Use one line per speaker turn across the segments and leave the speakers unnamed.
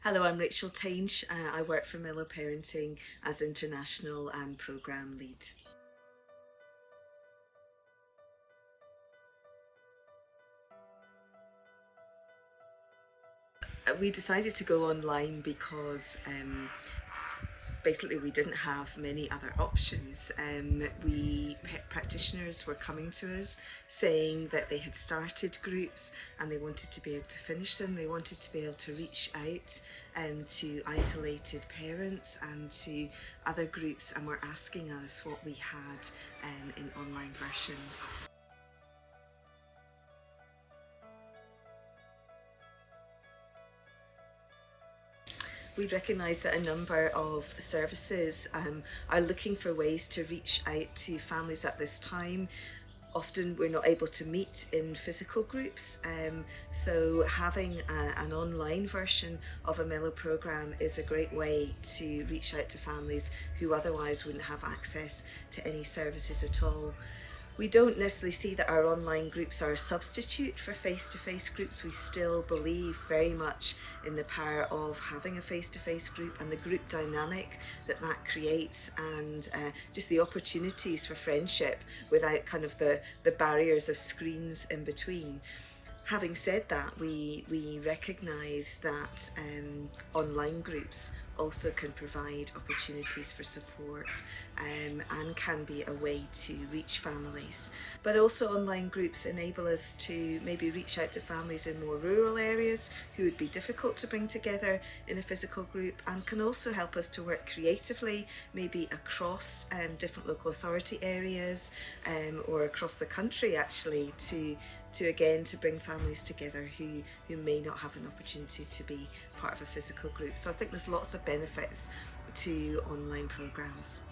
Hello, I'm Rachel Tainch. I work for Mellow Parenting as International and Programme Lead. We decided to go online because basically we didn't have many other options. Practitioners were coming to us saying that they had started groups and they wanted to be able to finish them. They wanted to be able to reach out to isolated parents and to other groups, and were asking us what we had in online versions. We recognise that a number of services are looking for ways to reach out to families at this time. Often we're not able to meet in physical groups, so having an online version of a Mellow programme is a great way to reach out to families who otherwise wouldn't have access to any services at all. We don't necessarily see that our online groups are a substitute for face-to-face groups. We still believe very much in the power of having a face-to-face group and the group dynamic that that creates, and just the opportunities for friendship without kind of the barriers of screens in between. Having said that, we recognise that online groups also can provide opportunities for support and can be a way to reach families. But also online groups enable us to maybe reach out to families in more rural areas who would be difficult to bring together in a physical group, and can also help us to work creatively, maybe across different local authority areas or across the country actually, to bring families together who may not have an opportunity to be part of a physical group. So I think there's lots of benefits to online programmes.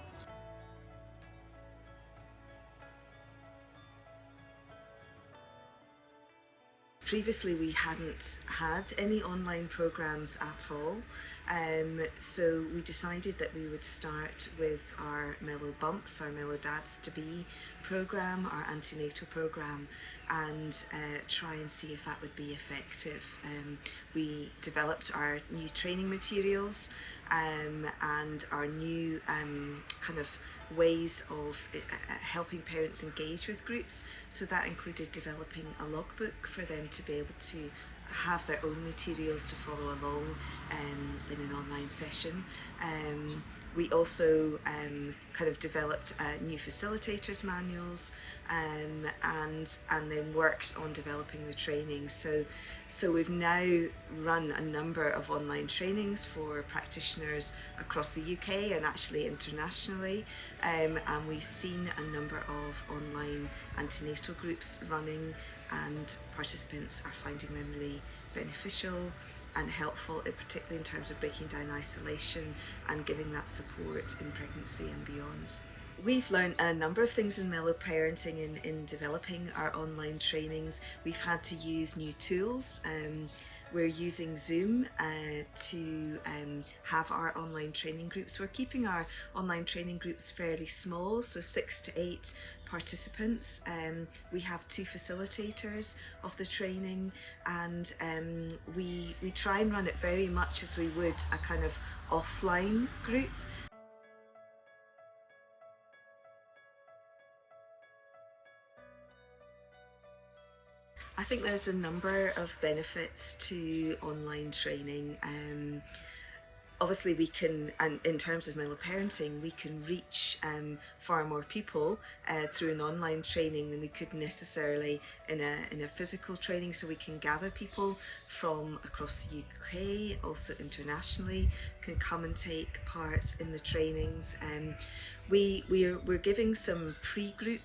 Previously we hadn't had any online programmes at all, so we decided that we would start with our Mellow Bumps, our Mellow Dads to Be programme, our antenatal programme, and try and see if that would be effective. We developed our new training materials and our new kind of ways of helping parents engage with groups. So that included developing a logbook for them to be able to have their own materials to follow along in an online session. We also kind of developed new facilitators manuals and then worked on developing the training. So we've now run a number of online trainings for practitioners across the UK and actually internationally, and we've seen a number of online antenatal groups running, and participants are finding them really beneficial and helpful, particularly in terms of breaking down isolation and giving that support in pregnancy and beyond. We've learned a number of things in Mellow Parenting in developing our online trainings. We've had to use new tools. We're using Zoom to have our online training groups. We're keeping our online training groups fairly small, so 6 to 8 participants. We have 2 facilitators of the training, and we try and run it very much as we would a kind of offline group. I think there's a number of benefits to online training. Obviously we can, and in terms of Mellow Parenting, we can reach far more people through an online training than we could necessarily in a physical training. So we can gather people from across the UK, also internationally, can come and take part in the trainings. We're giving some pre-group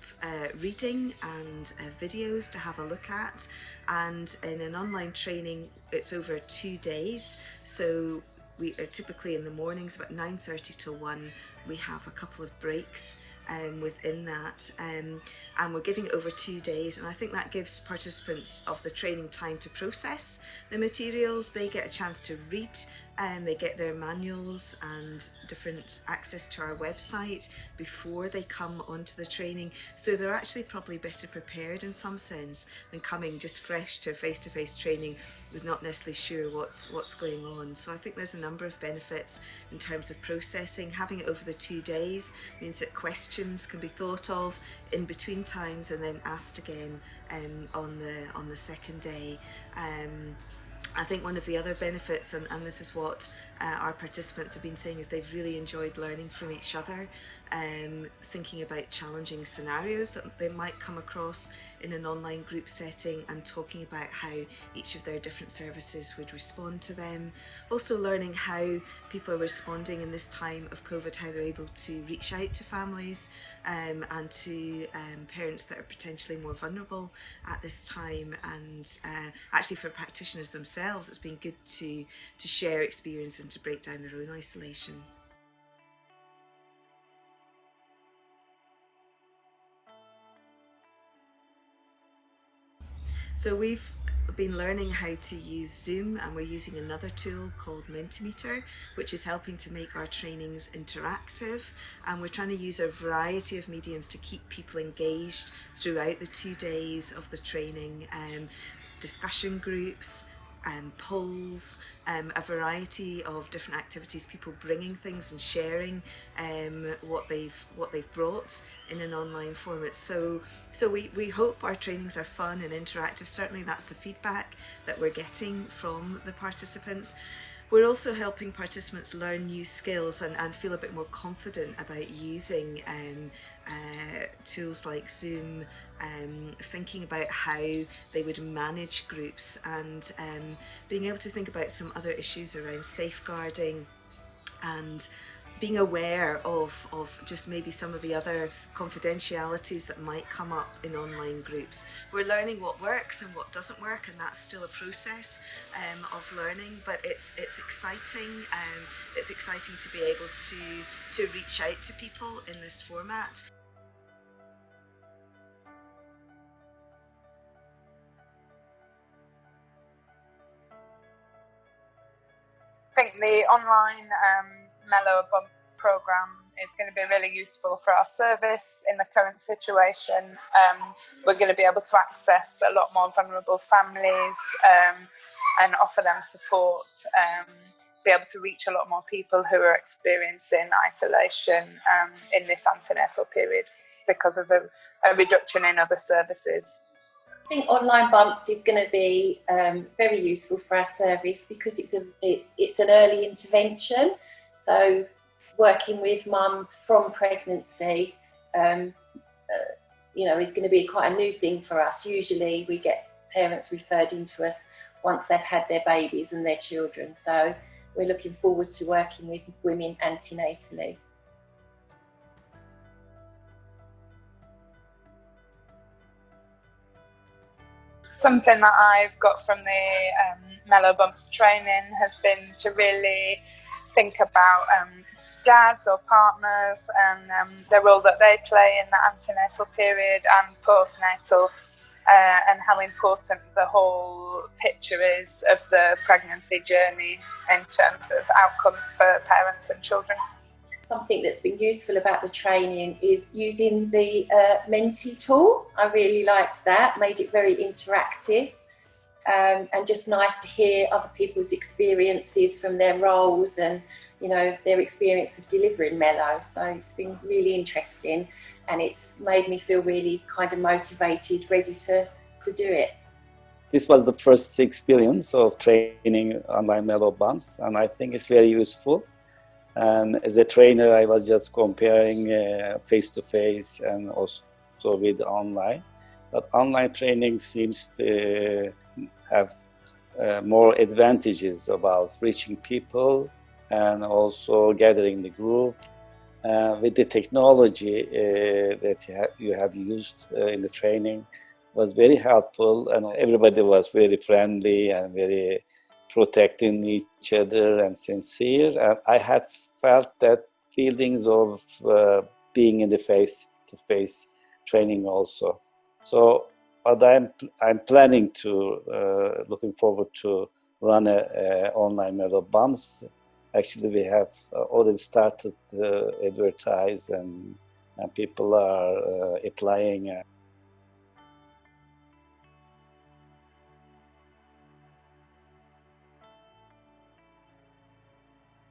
reading and videos to have a look at, and in an online training it's over 2 days. So we are typically in the mornings about 9:30 to 1. We have a couple of breaks within that, and we're giving it over 2 days, and I think that gives participants of the training time to process the materials. They get a chance to read They get their manuals and different access to our website before they come onto the training. So they're actually probably better prepared in some sense than coming just fresh to face-to-face training with not necessarily sure what's going on. So I think there's a number of benefits in terms of processing. Having it over the 2 days means that questions can be thought of in between times and then asked again on the second day. I think one of the other benefits, and this is what our participants have been saying, is they've really enjoyed learning from each other, thinking about challenging scenarios that they might come across in an online group setting and talking about how each of their different services would respond to them. Also learning how people are responding in this time of COVID, how they're able to reach out to families and to parents that are potentially more vulnerable at this time. And actually for practitioners themselves, it's been good to share experience and to break down their own isolation. So we've been learning how to use Zoom, and we're using another tool called Mentimeter, which is helping to make our trainings interactive. And we're trying to use a variety of mediums to keep people engaged throughout the 2 days of the training. Discussion groups, polls, a variety of different activities, people bringing things and sharing what they've brought in an online format. So we hope our trainings are fun and interactive. Certainly that's the feedback that we're getting from the participants. We're also helping participants learn new skills and feel a bit more confident about using tools like Zoom, thinking about how they would manage groups, and being able to think about some other issues around safeguarding and being aware of just maybe some of the other confidentialities that might come up in online groups. We're learning what works and what doesn't work, and that's still a process of learning, but it's exciting. It's exciting to be able to reach out to people in this format.
I think the online Mellow Bumps program is going to be really useful for our service in the current situation. We're going to be able to access a lot more vulnerable families and offer them support, be able to reach a lot more people who are experiencing isolation in this antenatal period because of a reduction in other services.
I think online bumps is going to be very useful for our service because it's an early intervention. So working with mums from pregnancy, is going to be quite a new thing for us. Usually we get parents referred into us once they've had their babies and their children. So we're looking forward to working with women antenatally.
Something that I've got from the Mellow Bumps training has been to really think about dads or partners and the role that they play in the antenatal period and postnatal, and how important the whole picture is of the pregnancy journey in terms of outcomes for parents and children.
Something that's been useful about the training is using the Menti tool. I really liked that, made it very interactive, and just nice to hear other people's experiences from their roles and their experience of delivering Mellow. So it's been really interesting, and it's made me feel really kind of motivated, ready to do it.
This was the first experience of training online Mellow Bumps, and I think it's very useful. And as a trainer, I was just comparing face-to-face and also with online. But online training seems to have more advantages about reaching people and also gathering the group. With the technology that you have used in the training was very helpful, and everybody was very friendly and very protecting each other and sincere. And I had felt that feelings of being in the face-to-face training also. So, but I'm planning to looking forward to run a online Mellow bumps. Actually, we have already started to advertise, and people are applying.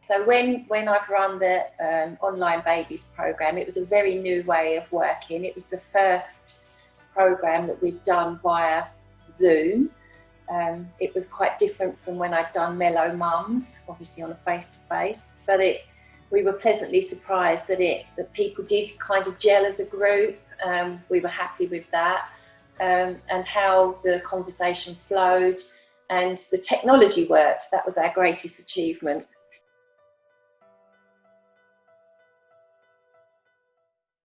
So when I've run the Online Babies program, it was a very new way of working. It was the first program that we'd done via Zoom. It was quite different from when I'd done Mellow Mums, obviously on a face-to-face, but we were pleasantly surprised that people did kind of gel as a group. We were happy with that, and how the conversation flowed, and the technology worked. That was our greatest achievement.